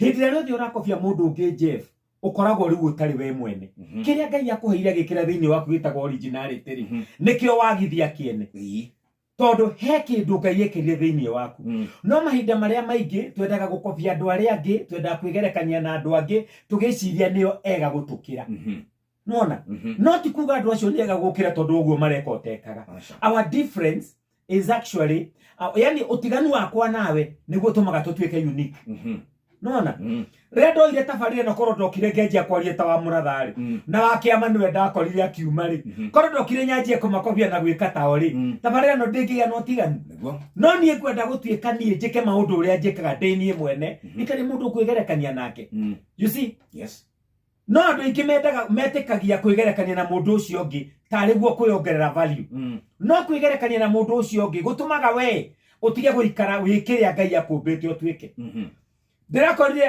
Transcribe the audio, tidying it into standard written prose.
Hindira rĩothe ũrakobia mũndũ ũngĩ Jeff ukoragwo riu utari we mwene kiria Ngai akuheire gikira thiini waku gitagwo originality ri nikio wagithia kiene tondu he kindu Ngai ekirire thiini waku no mahinda maria maingi twendaga gukobia andu aria angi twendaga kwigerekania na andu angi tugiciria nio ega gutukira nona no ti kuga andu acio ni ega gukira tondu uguo mareka utekaga our difference is actually yani utiganu wakwa nawe niguo tumaga tutuike unique nona rendo ile tabarire no korodokire ngenjia kwaria ta wa murathari na wakiama niwe ndakorire akiuma ri korodokire nyanjie kumakobia na gwika ta ori tabarire no ndingiya no tigani no nie kwenda gutuika nie njike maundu uria njikaga ndini mwene ikari mundu kwigerekania nake you see yes no andu ingi metikagia kwigerekania na mundu ucio ungi tari guo kwiongerera value no kwigerekania na mundu ucio ungi gutumaga we utige guikara wikiria Ngai akumbite utwike ndirakorire